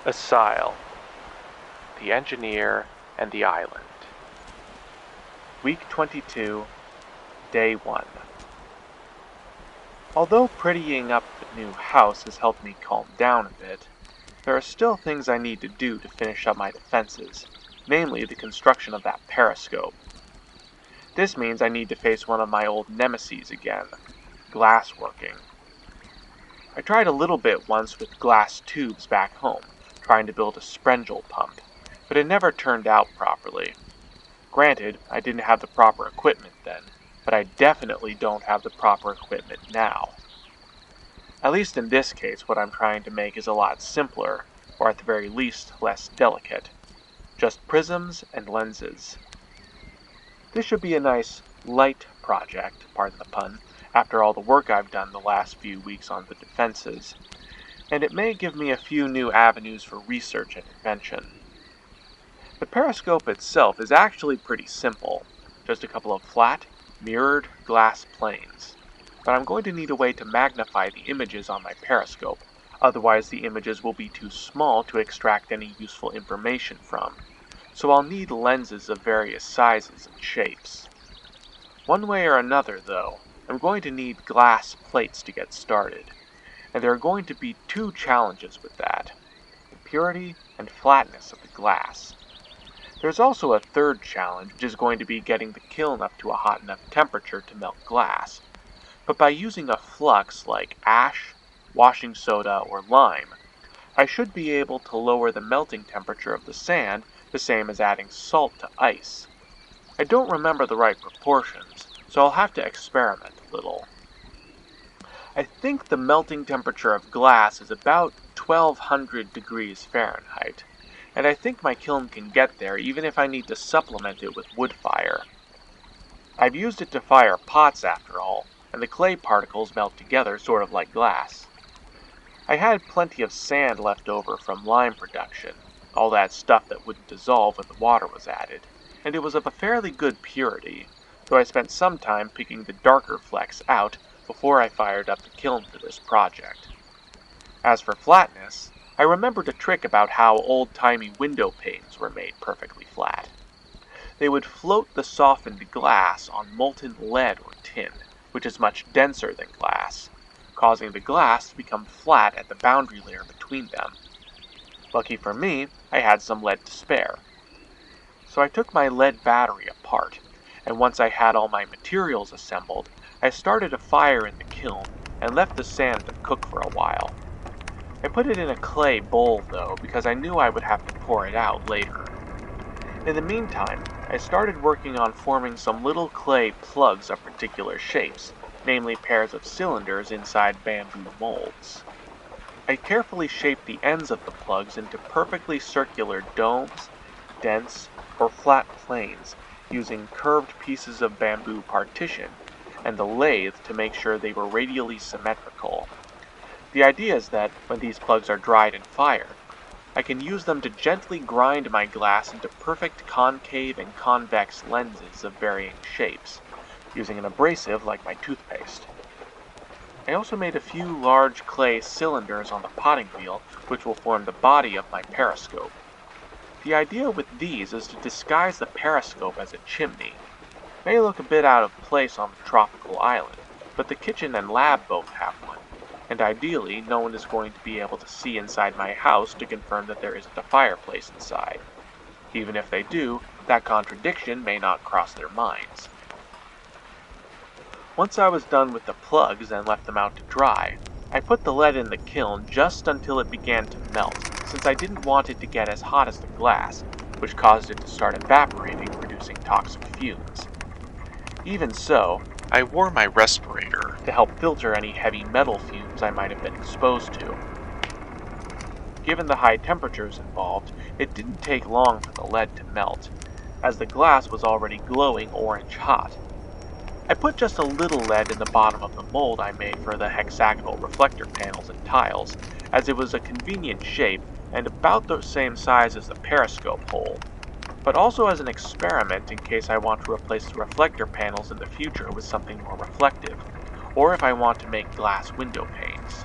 Asyle, the Engineer and the Island. Week 22, Day 1. Although prettying up the new house has helped me calm down a bit, there are still things I need to do to finish up my defenses, namely the construction of that periscope. This means I need to face one of my old nemeses again, glass working. I tried a little bit once with glass tubes back home, trying to build a Sprengel pump, but it never turned out properly. Granted, I didn't have the proper equipment then, but I definitely don't have the proper equipment now. At least in this case, what I'm trying to make is a lot simpler, or at the very least, less delicate. Just prisms and lenses. This should be a nice, light project, pardon the pun, after all the work I've done the last few weeks on the defenses, and it may give me a few new avenues for research and invention. The periscope itself is actually pretty simple, just a couple of flat, mirrored glass planes. But I'm going to need a way to magnify the images on my periscope, otherwise the images will be too small to extract any useful information from, so I'll need lenses of various sizes and shapes. One way or another, though, I'm going to need glass plates to get started, and there are going to be two challenges with that: the purity and flatness of the glass. There's also a third challenge, which is going to be getting the kiln up to a hot enough temperature to melt glass. But by using a flux like ash, washing soda, or lime, I should be able to lower the melting temperature of the sand the same as adding salt to ice. I don't remember the right proportions, so I'll have to experiment a little. I think the melting temperature of glass is about 1200 degrees Fahrenheit, and I think my kiln can get there even if I need to supplement it with wood fire. I've used it to fire pots after all, and the clay particles melt together sort of like glass. I had plenty of sand left over from lime production, all that stuff that wouldn't dissolve when the water was added, and it was of a fairly good purity, though I spent some time picking the darker flecks out before I fired up the kiln for this project. As for flatness, I remembered a trick about how old-timey window panes were made perfectly flat. They would float the softened glass on molten lead or tin, which is much denser than glass, causing the glass to become flat at the boundary layer between them. Lucky for me, I had some lead to spare. So I took my lead battery apart, and once I had all my materials assembled, I started a fire in the kiln and left the sand to cook for a while. I put it in a clay bowl though, because I knew I would have to pour it out later. In the meantime, I started working on forming some little clay plugs of particular shapes, namely pairs of cylinders inside bamboo molds. I carefully shaped the ends of the plugs into perfectly circular domes, dents, or flat planes, using curved pieces of bamboo partition, and the lathe to make sure they were radially symmetrical. The idea is that, when these plugs are dried and fired, I can use them to gently grind my glass into perfect concave and convex lenses of varying shapes, using an abrasive like my toothpaste. I also made a few large clay cylinders on the potting wheel, which will form the body of my periscope. The idea with these is to disguise the periscope as a chimney. It may look a bit out of place on the tropical island, but the kitchen and lab both have one, and ideally no one is going to be able to see inside my house to confirm that there isn't a fireplace inside. Even if they do, that contradiction may not cross their minds. Once I was done with the plugs and left them out to dry, I put the lead in the kiln just until it began to melt, since I didn't want it to get as hot as the glass, which caused it to start evaporating, producing toxic fumes. Even so, I wore my respirator to help filter any heavy metal fumes I might have been exposed to. Given the high temperatures involved, it didn't take long for the lead to melt, as the glass was already glowing orange hot. I put just a little lead in the bottom of the mold I made for the hexagonal reflector panels and tiles, as it was a convenient shape and about the same size as the periscope hole, but also as an experiment in case I want to replace the reflector panels in the future with something more reflective, or if I want to make glass window panes.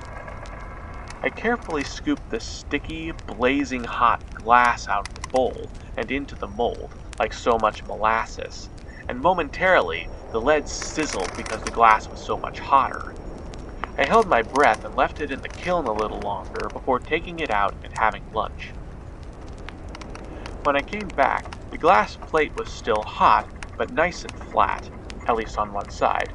I carefully scooped the sticky, blazing hot glass out of the bowl and into the mold, like so much molasses, and momentarily the lead sizzled because the glass was so much hotter. I held my breath and left it in the kiln a little longer before taking it out and having lunch. When I came back, the glass plate was still hot, but nice and flat, at least on one side.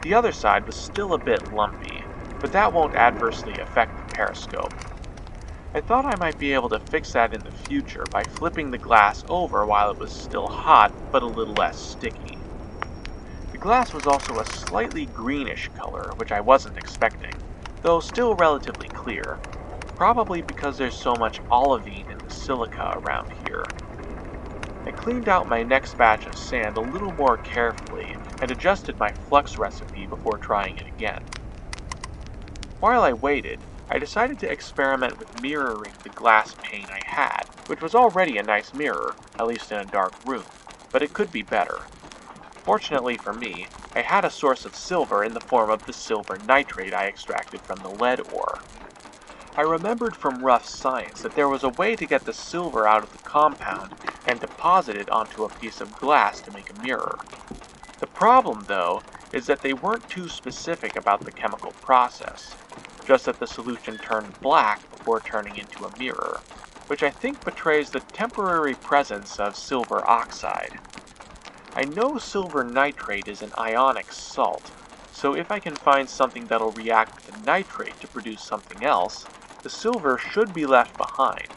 The other side was still a bit lumpy, but that won't adversely affect the periscope. I thought I might be able to fix that in the future by flipping the glass over while it was still hot, but a little less sticky. The glass was also a slightly greenish color, which I wasn't expecting, though still relatively clear, probably because there's so much olivine in the silica around here. I cleaned out my next batch of sand a little more carefully and adjusted my flux recipe before trying it again. While I waited, I decided to experiment with mirroring the glass pane I had, which was already a nice mirror, at least in a dark room, but it could be better. Fortunately for me, I had a source of silver in the form of the silver nitrate I extracted from the lead ore. I remembered from rough science that there was a way to get the silver out of the compound and deposit it onto a piece of glass to make a mirror. The problem, though, is that they weren't too specific about the chemical process, just that the solution turned black before turning into a mirror, which I think betrays the temporary presence of silver oxide. I know silver nitrate is an ionic salt, so if I can find something that'll react with the nitrate to produce something else, the silver should be left behind.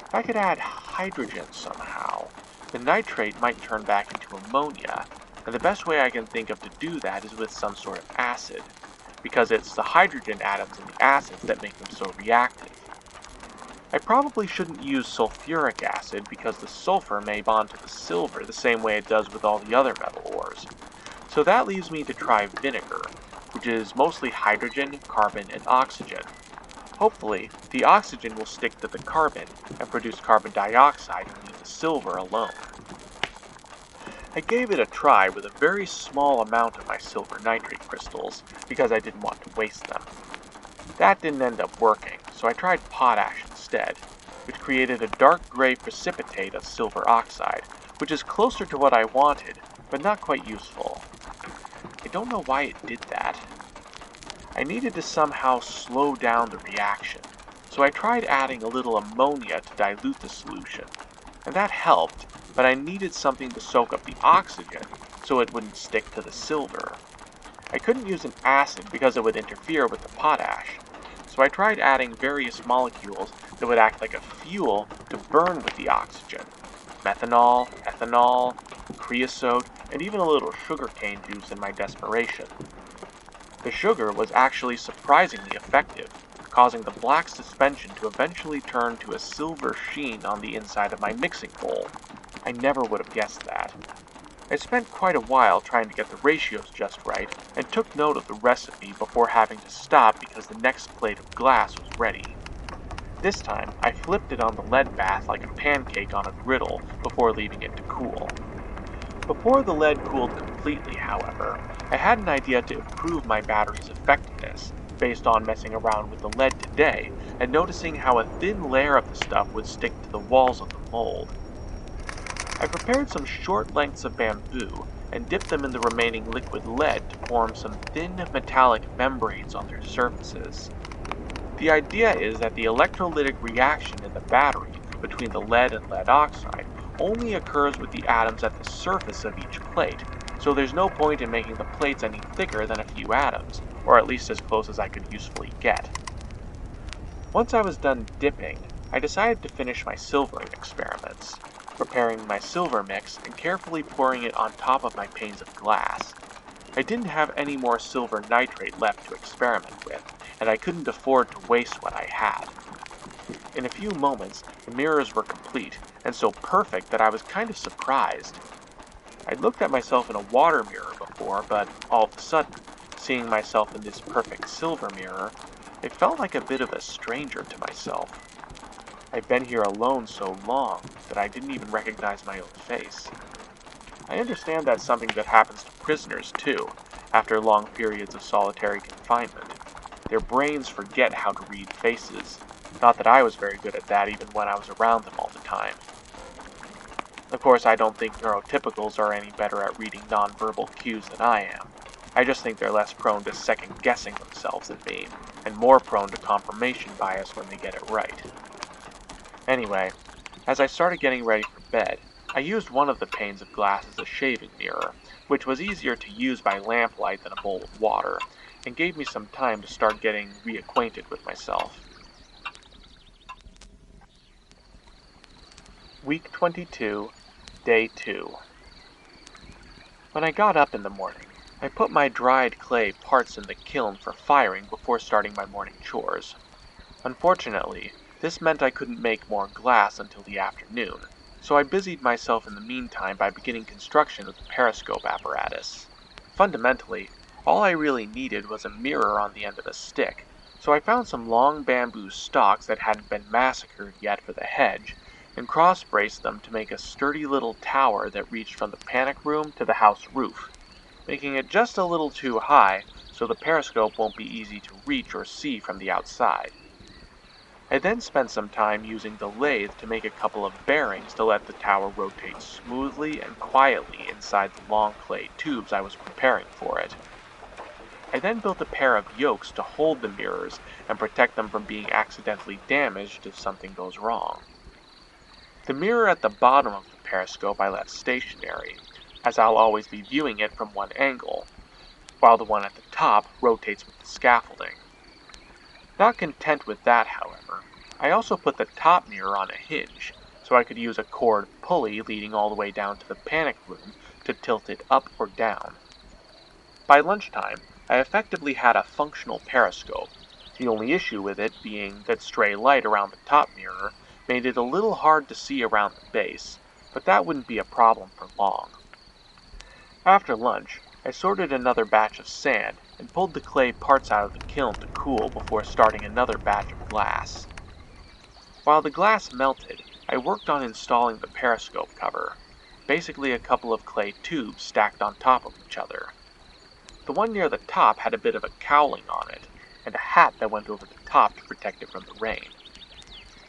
If I could add hydrogen somehow, the nitrate might turn back into ammonia, and the best way I can think of to do that is with some sort of acid, because it's the hydrogen atoms in the acids that make them so reactive. I probably shouldn't use sulfuric acid because the sulfur may bond to the silver the same way it does with all the other metal ores. So that leaves me to try vinegar, which is mostly hydrogen, carbon, and oxygen. Hopefully, the oxygen will stick to the carbon and produce carbon dioxide and leave the silver alone. I gave it a try with a very small amount of my silver nitrate crystals because I didn't want to waste them. That didn't end up working, so I tried potash instead, which created a dark gray precipitate of silver oxide, which is closer to what I wanted, but not quite useful. I don't know why it did that. I needed to somehow slow down the reaction, so I tried adding a little ammonia to dilute the solution, and that helped, but I needed something to soak up the oxygen so it wouldn't stick to the silver. I couldn't use an acid because it would interfere with the potash, so I tried adding various molecules that would act like a fuel to burn with the oxygen. Methanol, ethanol, creosote, and even a little sugarcane juice in my desperation. The sugar was actually surprisingly effective, causing the black suspension to eventually turn to a silver sheen on the inside of my mixing bowl. I never would have guessed that. I spent quite a while trying to get the ratios just right, and took note of the recipe before having to stop because the next plate of glass was ready. This time, I flipped it on the lead bath like a pancake on a griddle before leaving it to cool. Before the lead cooled completely, however, I had an idea to improve my battery's effectiveness, based on messing around with the lead today and noticing how a thin layer of the stuff would stick to the walls of the mold. I prepared some short lengths of bamboo and dipped them in the remaining liquid lead to form some thin metallic membranes on their surfaces. The idea is that the electrolytic reaction in the battery between the lead and lead oxide only occurs with the atoms at the surface of each plate, so there's no point in making the plates any thicker than a few atoms, or at least as close as I could usefully get. Once I was done dipping, I decided to finish my silvering experiments, preparing my silver mix and carefully pouring it on top of my panes of glass. I didn't have any more silver nitrate left to experiment with, and I couldn't afford to waste what I had. In a few moments, the mirrors were complete, and so perfect that I was kind of surprised. I'd looked at myself in a water mirror before, but all of a sudden, seeing myself in this perfect silver mirror, it felt like a bit of a stranger to myself. I'd been here alone so long that I didn't even recognize my own face. I understand that's something that happens to prisoners too, after long periods of solitary confinement. Their brains forget how to read faces. Not that I was very good at that even when I was around them all the time. Of course, I don't think neurotypicals are any better at reading nonverbal cues than I am. I just think they're less prone to second-guessing themselves than me, and more prone to confirmation bias when they get it right. Anyway, as I started getting ready for bed, I used one of the panes of glass as a shaving mirror, which was easier to use by lamplight than a bowl of water, and gave me some time to start getting reacquainted with myself. Week 22, Day 2. When I got up in the morning, I put my dried clay parts in the kiln for firing before starting my morning chores. Unfortunately, this meant I couldn't make more glass until the afternoon, so I busied myself in the meantime by beginning construction of the periscope apparatus. Fundamentally, all I really needed was a mirror on the end of a stick, so I found some long bamboo stalks that hadn't been massacred yet for the hedge, and cross-braced them to make a sturdy little tower that reached from the panic room to the house roof, making it just a little too high so the periscope won't be easy to reach or see from the outside. I then spent some time using the lathe to make a couple of bearings to let the tower rotate smoothly and quietly inside the long clay tubes I was preparing for it. I then built a pair of yokes to hold the mirrors and protect them from being accidentally damaged if something goes wrong. The mirror at the bottom of the periscope I left stationary, as I'll always be viewing it from one angle, while the one at the top rotates with the scaffolding. Not content with that, however, I also put the top mirror on a hinge, so I could use a cord pulley leading all the way down to the panic room to tilt it up or down. By lunchtime, I effectively had a functional periscope, the only issue with it being that stray light around the top mirror made it a little hard to see around the base, but that wouldn't be a problem for long. After lunch, I sorted another batch of sand and pulled the clay parts out of the kiln to cool before starting another batch of glass. While the glass melted, I worked on installing the periscope cover, basically a couple of clay tubes stacked on top of each other. The one near the top had a bit of a cowling on it, and a hat that went over the top to protect it from the rain.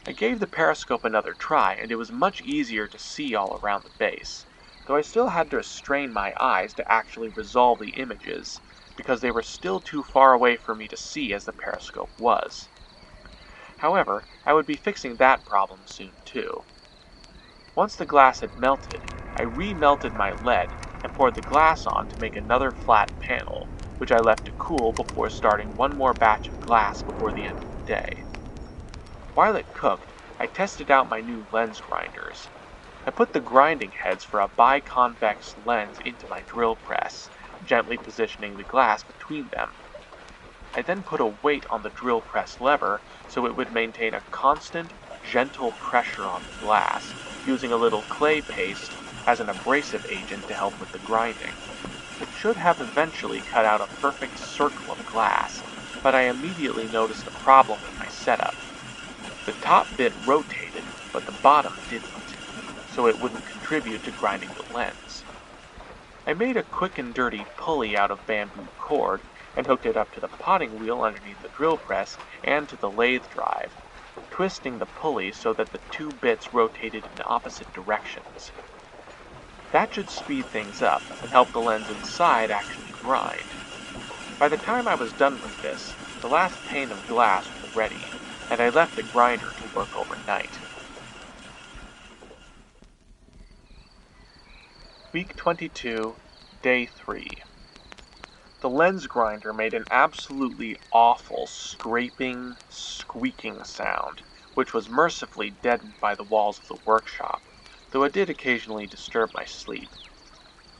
I gave the periscope another try, and it was much easier to see all around the base, though I still had to strain my eyes to actually resolve the images, because they were still too far away for me to see as the periscope was. However, I would be fixing that problem soon too. Once the glass had melted, I remelted my lead and poured the glass on to make another flat panel, which I left to cool before starting one more batch of glass before the end of the day. While it cooked, I tested out my new lens grinders. I put the grinding heads for a biconvex lens into my drill press, gently positioning the glass between them. I then put a weight on the drill press lever so it would maintain a constant, gentle pressure on the glass, using a little clay paste as an abrasive agent to help with the grinding. It should have eventually cut out a perfect circle of glass, but I immediately noticed a problem with my setup. The top bit rotated, but the bottom didn't, so it wouldn't contribute to grinding the lens. I made a quick and dirty pulley out of bamboo cord and hooked it up to the potting wheel underneath the drill press and to the lathe drive, twisting the pulley so that the two bits rotated in opposite directions. That should speed things up and help the lens inside actually grind. By the time I was done with this, the last pane of glass was ready, and I left the grinder to work overnight. Week 22, Day 3. The lens grinder made an absolutely awful scraping, squeaking sound, which was mercifully deadened by the walls of the workshop, though it did occasionally disturb my sleep.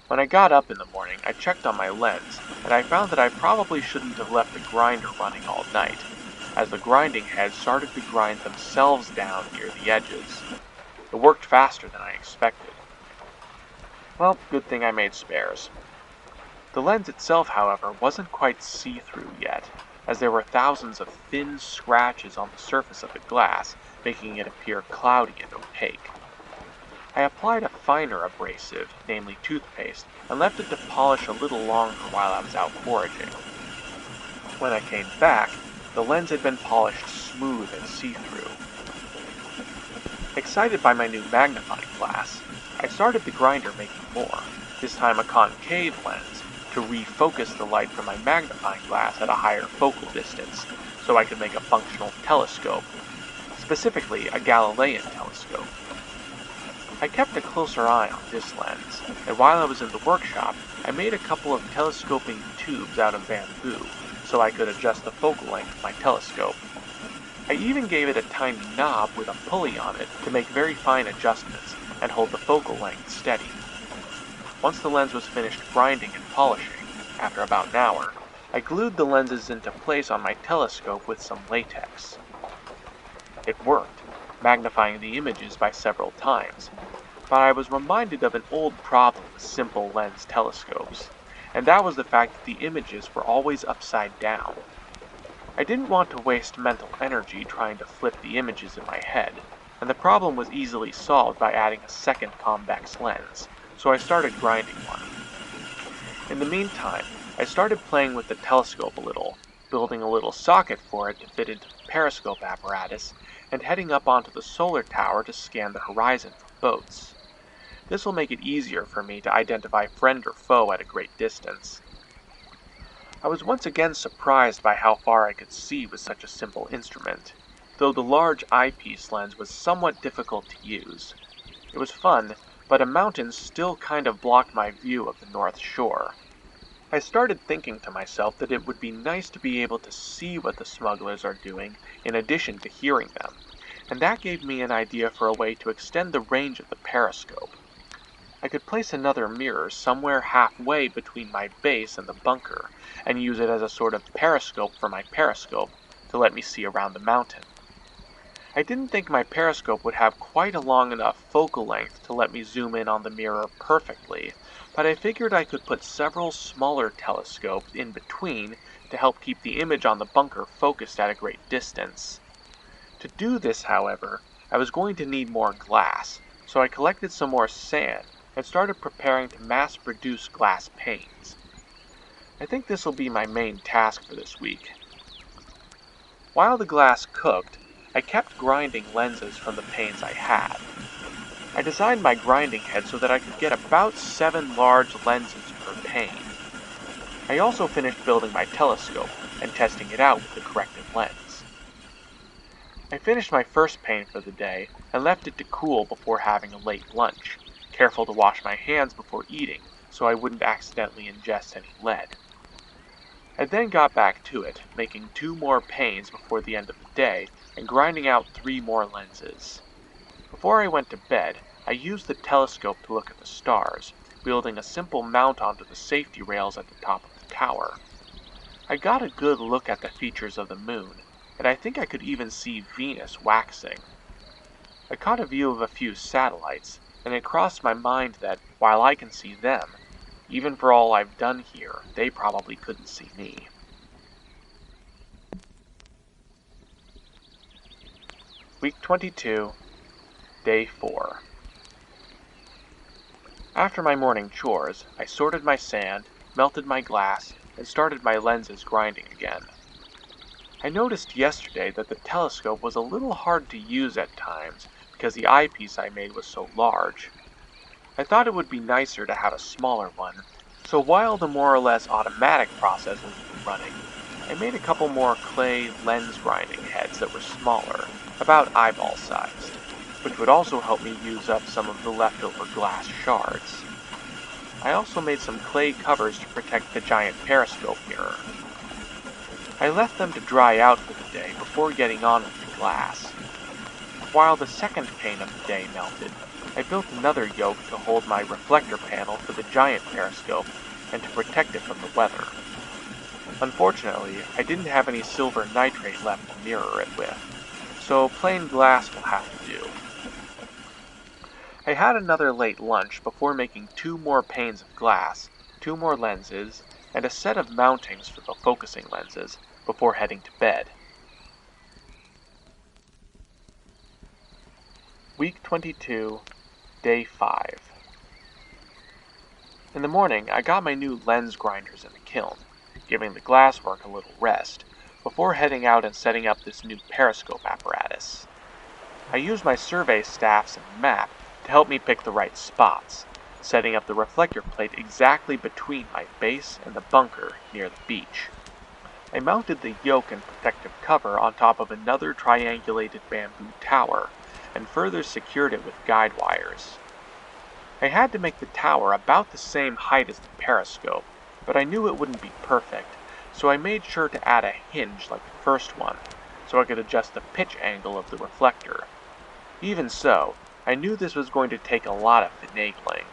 When I got up in the morning, I checked on my lens, and I found that I probably shouldn't have left the grinder running all night, as the grinding heads started to grind themselves down near the edges. It worked faster than I expected. Well, good thing I made spares. The lens itself, however, wasn't quite see-through yet, as there were thousands of thin scratches on the surface of the glass, making it appear cloudy and opaque. I applied a finer abrasive, namely toothpaste, and left it to polish a little longer while I was out foraging. When I came back, The lens had been polished smooth and see-through. Excited by my new magnifying glass, I started the grinder making more, this time a concave lens, to refocus the light from my magnifying glass at a higher focal distance, so I could make a functional telescope, specifically a Galilean telescope. I kept a closer eye on this lens, and while I was in the workshop, I made a couple of telescoping tubes out of bamboo, so I could adjust the focal length of my telescope. I even gave it a tiny knob with a pulley on it to make very fine adjustments and hold the focal length steady. Once the lens was finished grinding and polishing, after about an hour, I glued the lenses into place on my telescope with some latex. It worked, magnifying the images by several times, but I was reminded of an old problem with simple lens telescopes, and that was the fact that the images were always upside down. I didn't want to waste mental energy trying to flip the images in my head, and the problem was easily solved by adding a second convex lens, so I started grinding one. In the meantime, I started playing with the telescope a little, building a little socket for it to fit into the periscope apparatus, and heading up onto the solar tower to scan the horizon for boats. This will make it easier for me to identify friend or foe at a great distance. I was once again surprised by how far I could see with such a simple instrument, though the large eyepiece lens was somewhat difficult to use. It was fun, but a mountain still kind of blocked my view of the North Shore. I started thinking to myself that it would be nice to be able to see what the smugglers are doing in addition to hearing them, and that gave me an idea for a way to extend the range of the periscope. I could place another mirror somewhere halfway between my base and the bunker, and use it as a sort of periscope for my periscope to let me see around the mountain. I didn't think my periscope would have quite a long enough focal length to let me zoom in on the mirror perfectly, but I figured I could put several smaller telescopes in between to help keep the image on the bunker focused at a great distance. To do this, however, I was going to need more glass, so I collected some more sand and started preparing to mass-produce glass panes. I think this will be my main task for this week. While the glass cooked, I kept grinding lenses from the panes I had. I designed my grinding head so that I could get about 7 large lenses per pane. I also finished building my telescope and testing it out with the corrective lens. I finished my first pane for the day and left it to cool before having a late lunch, careful to wash my hands before eating so I wouldn't accidentally ingest any lead. I then got back to it, making 2 more panes before the end of the day and grinding out 3 more lenses. Before I went to bed, I used the telescope to look at the stars, building a simple mount onto the safety rails at the top of the tower. I got a good look at the features of the moon, and I think I could even see Venus waxing. I caught a view of a few satellites, and it crossed my mind that, while I can see them, even for all I've done here, they probably couldn't see me. Week 22, Day 4. After my morning chores, I sorted my sand, melted my glass, and started my lenses grinding again. I noticed yesterday that the telescope was a little hard to use at times because the eyepiece I made was so large. I thought it would be nicer to have a smaller one, so while the more or less automatic process was running, I made a couple more clay lens grinding heads that were smaller, about eyeball sized, which would also help me use up some of the leftover glass shards. I also made some clay covers to protect the giant periscope mirror. I left them to dry out for the day before getting on with the glass. While the second pane of the day melted, I built another yoke to hold my reflector panel for the giant periscope and to protect it from the weather. Unfortunately, I didn't have any silver nitrate left to mirror it with, so plain glass will have to do. I had another late lunch before making 2 more panes of glass, 2 more lenses, and a set of mountings for the focusing lenses before heading to bed. Week 22, Day 5. In the morning, I got my new lens grinders in the kiln, giving the glasswork a little rest, before heading out and setting up this new periscope apparatus. I used my survey staffs and map to help me pick the right spots, setting up the reflector plate exactly between my base and the bunker near the beach. I mounted the yoke and protective cover on top of another triangulated bamboo tower, and further secured it with guide wires. I had to make the tower about the same height as the periscope, but I knew it wouldn't be perfect, so I made sure to add a hinge like the first one, so I could adjust the pitch angle of the reflector. Even so, I knew this was going to take a lot of finagling.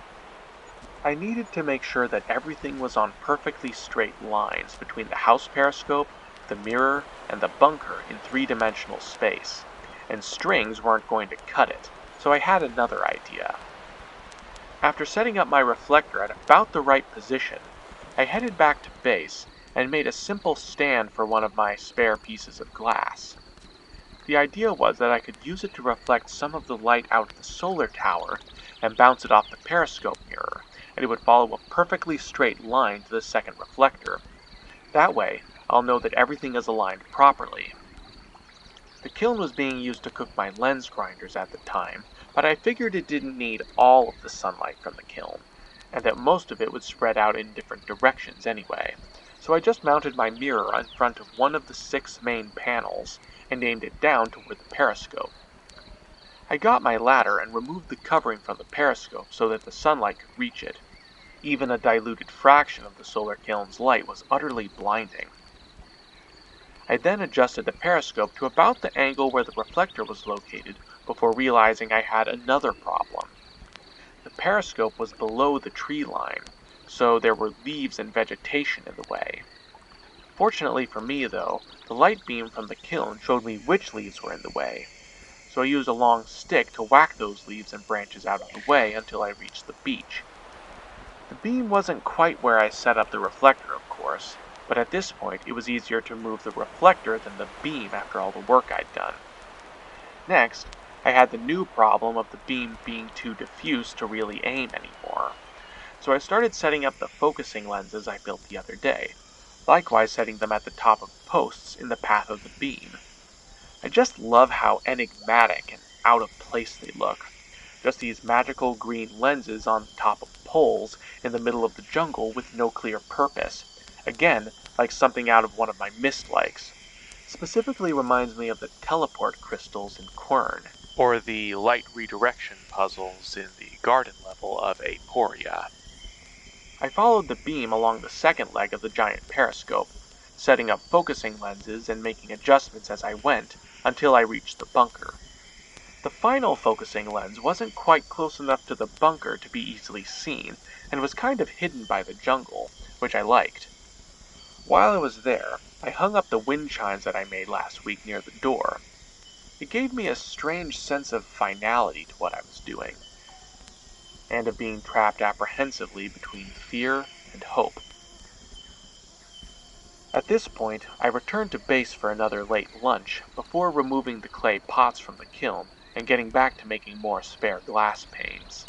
I needed to make sure that everything was on perfectly straight lines between the house periscope, the mirror, and the bunker in three-dimensional space, and strings weren't going to cut it, so I had another idea. After setting up my reflector at about the right position, I headed back to base and made a simple stand for one of my spare pieces of glass. The idea was that I could use it to reflect some of the light out of the solar tower and bounce it off the periscope mirror, and it would follow a perfectly straight line to the second reflector. That way, I'll know that everything is aligned properly. The kiln was being used to cook my lens grinders at the time, but I figured it didn't need all of the sunlight from the kiln, and that most of it would spread out in different directions anyway. So I just mounted my mirror in front of one of the 6 main panels and aimed it down toward the periscope. I got my ladder and removed the covering from the periscope so that the sunlight could reach it. Even a diluted fraction of the solar kiln's light was utterly blinding. I then adjusted the periscope to about the angle where the reflector was located before realizing I had another problem. The periscope was below the tree line, so there were leaves and vegetation in the way. Fortunately for me, though, the light beam from the kiln showed me which leaves were in the way, so I used a long stick to whack those leaves and branches out of the way until I reached the beach. The beam wasn't quite where I set up the reflector, of course, but at this point it was easier to move the reflector than the beam after all the work I'd done. Next, I had the new problem of the beam being too diffuse to really aim anymore, so I started setting up the focusing lenses I built the other day, likewise setting them at the top of posts in the path of the beam. I just love how enigmatic and out of place they look. Just these magical green lenses on top of poles in the middle of the jungle with no clear purpose. Again, like something out of one of my mist-likes. Specifically reminds me of the teleport crystals in Quern, or the light redirection puzzles in the garden level of Aporia. I followed the beam along the second leg of the giant periscope, setting up focusing lenses and making adjustments as I went until I reached the bunker. The final focusing lens wasn't quite close enough to the bunker to be easily seen, and was kind of hidden by the jungle, which I liked. While I was there, I hung up the wind chimes that I made last week near the door. It gave me a strange sense of finality to what I was doing, and of being trapped apprehensively between fear and hope. At this point, I returned to base for another late lunch before removing the clay pots from the kiln and getting back to making more spare glass panes.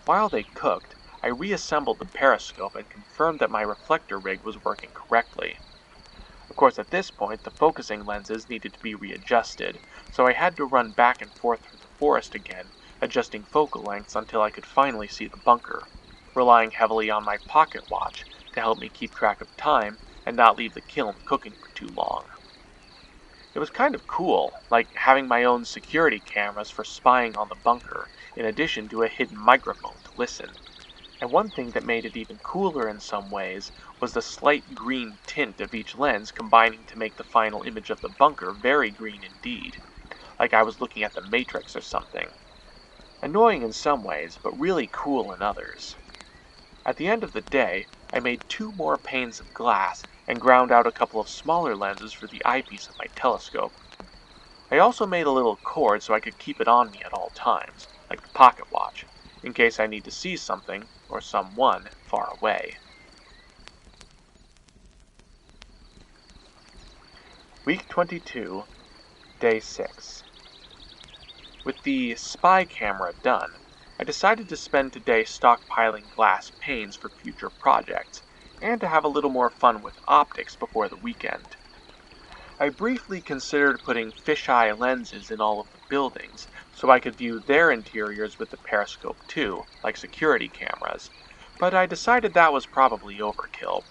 While they cooked, I reassembled the periscope and confirmed that my reflector rig was working correctly. Of course, at this point, the focusing lenses needed to be readjusted, so I had to run back and forth through the forest again, adjusting focal lengths until I could finally see the bunker, relying heavily on my pocket watch to help me keep track of time and not leave the kiln cooking for too long. It was kind of cool, like having my own security cameras for spying on the bunker, in addition to a hidden microphone to listen. And one thing that made it even cooler in some ways was the slight green tint of each lens combining to make the final image of the bunker very green indeed, like I was looking at the Matrix or something. Annoying in some ways, but really cool in others. At the end of the day, I made 2 more panes of glass and ground out a couple of smaller lenses for the eyepiece of my telescope. I also made a little cord so I could keep it on me at all times, like the pocket watch, in case I need to see something or someone far away. Week 22, Day 6. With the spy camera done, I decided to spend today stockpiling glass panes for future projects, and to have a little more fun with optics before the weekend. I briefly considered putting fisheye lenses in all of the buildings, so I could view their interiors with the periscope too, like security cameras, but I decided that was probably overkill,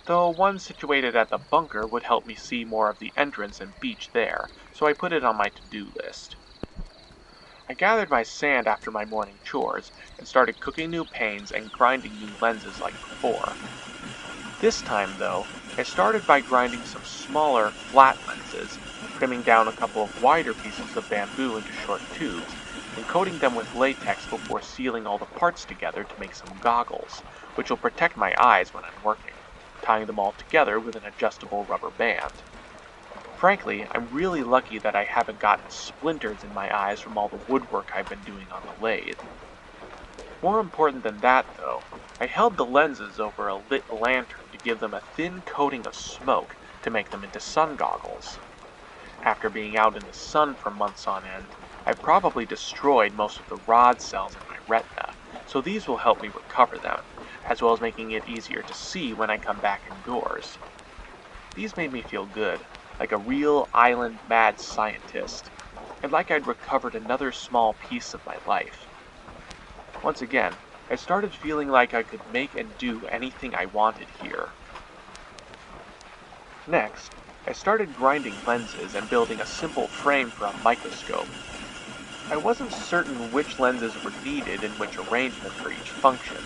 though one situated at the bunker would help me see more of the entrance and beach there, so I put it on my to-do list. I gathered my sand after my morning chores, and started cooking new panes and grinding new lenses like before. This time, though, I started by grinding some smaller, flat lenses, trimming down a couple of wider pieces of bamboo into short tubes, and coating them with latex before sealing all the parts together to make some goggles, which will protect my eyes when I'm working, tying them all together with an adjustable rubber band. Frankly, I'm really lucky that I haven't gotten splinters in my eyes from all the woodwork I've been doing on the lathe. More important than that, though, I held the lenses over a lit lantern to give them a thin coating of smoke to make them into sun goggles. After being out in the sun for months on end, I probably destroyed most of the rod cells in my retina, so these will help me recover them, as well as making it easier to see when I come back indoors. These made me feel good, like a real island mad scientist, and like I'd recovered another small piece of my life. Once again, I started feeling like I could make and do anything I wanted here. Next, I started grinding lenses and building a simple frame for a microscope. I wasn't certain which lenses were needed in which arrangement for each function,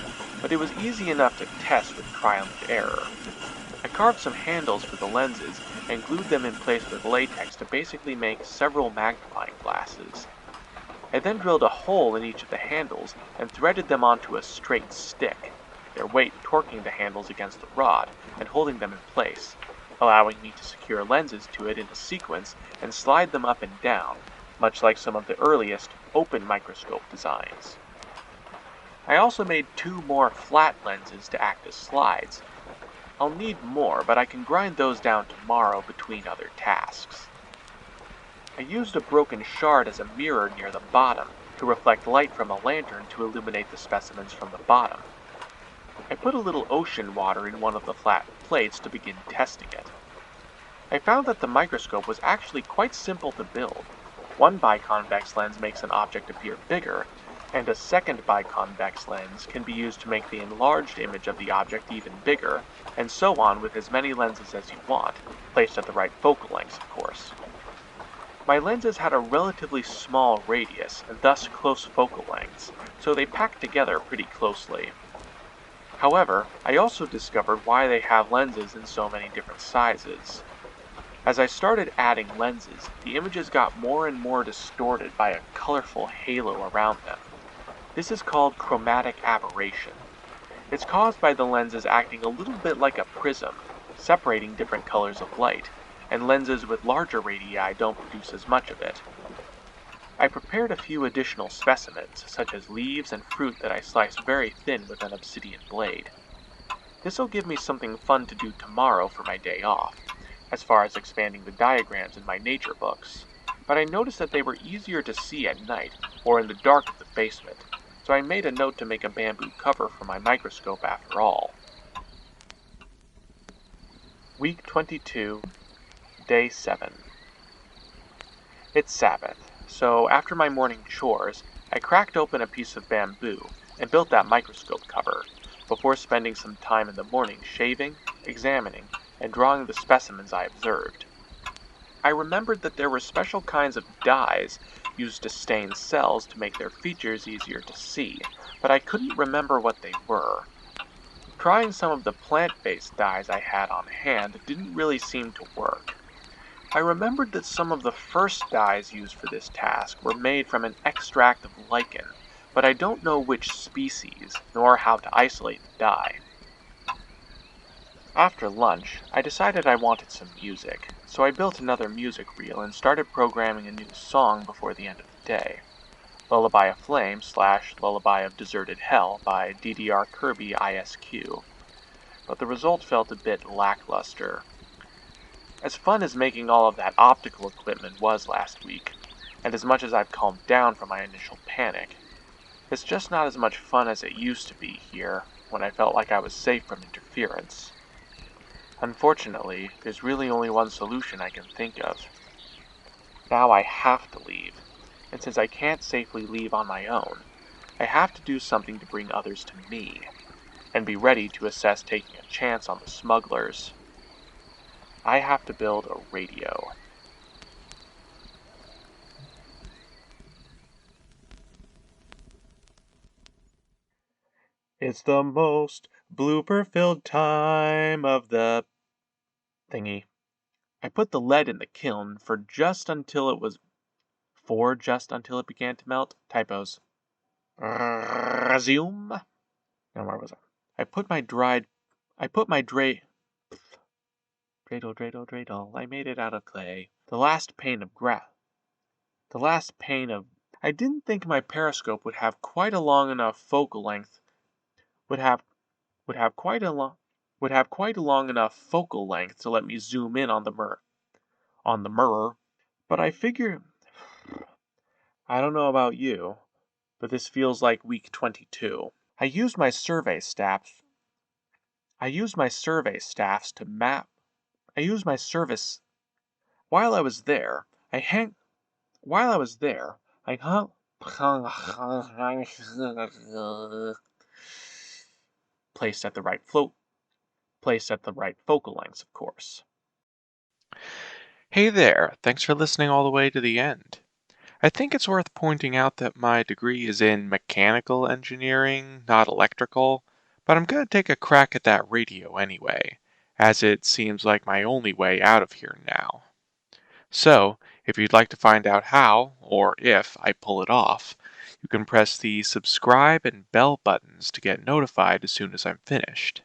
but it was easy enough to test with trial and error. I carved some handles for the lenses and glued them in place with latex to basically make several magnifying glasses. I then drilled a hole in each of the handles and threaded them onto a straight stick, their weight torquing the handles against the rod and holding them in place, allowing me to secure lenses to it in a sequence and slide them up and down, much like some of the earliest open microscope designs. I also made 2 more flat lenses to act as slides. I'll need more, but I can grind those down tomorrow between other tasks. I used a broken shard as a mirror near the bottom to reflect light from a lantern to illuminate the specimens from the bottom. I put a little ocean water in one of the flat plates to begin testing it. I found that the microscope was actually quite simple to build. One biconvex lens makes an object appear bigger, and a second biconvex lens can be used to make the enlarged image of the object even bigger, and so on with as many lenses as you want, placed at the right focal lengths, of course. My lenses had a relatively small radius, and thus close focal lengths, so they packed together pretty closely. However, I also discovered why they have lenses in so many different sizes. As I started adding lenses, the images got more and more distorted by a colorful halo around them. This is called chromatic aberration. It's caused by the lenses acting a little bit like a prism, separating different colors of light, and lenses with larger radii don't produce as much of it. I prepared a few additional specimens, such as leaves and fruit that I sliced very thin with an obsidian blade. This'll give me something fun to do tomorrow for my day off, as far as expanding the diagrams in my nature books, but I noticed that they were easier to see at night or in the dark of the basement, so I made a note to make a bamboo cover for my microscope after all. Week 22, Day 7. It's Sabbath, so after my morning chores, I cracked open a piece of bamboo and built that microscope cover, before spending some time in the morning shaving, examining, and drawing the specimens I observed. I remembered that there were special kinds of dyes used to stain cells to make their features easier to see, but I couldn't remember what they were. Trying some of the plant-based dyes I had on hand didn't really seem to work. I remembered that some of the first dyes used for this task were made from an extract of lichen, but I don't know which species, nor how to isolate the dye. After lunch, I decided I wanted some music, so I built another music reel and started programming a new song before the end of the day. Lullaby of Flame / Lullaby of Deserted Hell by DDR Kirby ISQ. But the result felt a bit lackluster. As fun as making all of that optical equipment was last week, and as much as I've calmed down from my initial panic, it's just not as much fun as it used to be here, when I felt like I was safe from interference. Unfortunately, there's really only one solution I can think of. Now I have to leave, and since I can't safely leave on my own, I have to do something to bring others to me, and be ready to assess taking a chance on the smugglers. I have to build a radio. It's the most blooper-filled time of the thingy. I put the lead in the kiln for just until it began to melt. Typos. Resume. Now where was I? I put my dreidel. I made it out of clay. The last pane of. I didn't think my periscope would have quite a long enough focal length. Would have would have quite a long would have quite a long enough focal length to let me zoom in on the mirror. But I figure, I don't know about you, but this feels like week 22. I used my survey staffs. I used my survey staffs to map. I used my service. While I was there, I hang. While I was there, I hung. Placed at the right float. Placed at the right focal lengths, of course. Hey there, thanks for listening all the way to the end. I think it's worth pointing out that my degree is in mechanical engineering, not electrical, but I'm going to take a crack at that radio anyway, as it seems like my only way out of here now. So, if you'd like to find out how, or if, I pull it off, you can press the subscribe and bell buttons to get notified as soon as I'm finished.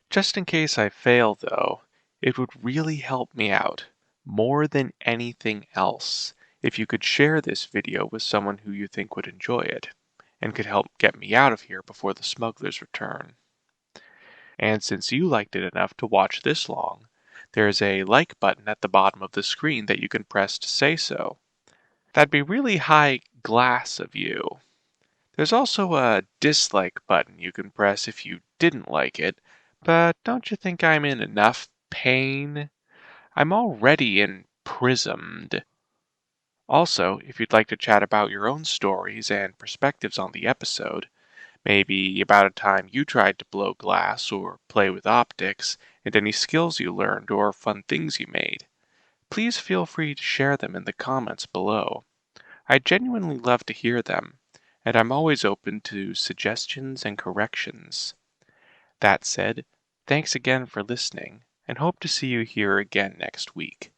Just in case I fail, though, it would really help me out, more than anything else, if you could share this video with someone who you think would enjoy it, and could help get me out of here before the smugglers return. And since you liked it enough to watch this long, there's a like button at the bottom of the screen that you can press to say so. That'd be really high glass of you. There's also a dislike button you can press if you didn't like it, but don't you think I'm in enough pain? I'm already imprisoned. Also, if you'd like to chat about your own stories and perspectives on the episode, maybe about a time you tried to blow glass or play with optics, and any skills you learned or fun things you made, please feel free to share them in the comments below. I genuinely love to hear them, and I'm always open to suggestions and corrections. That said, thanks again for listening, and hope to see you here again next week.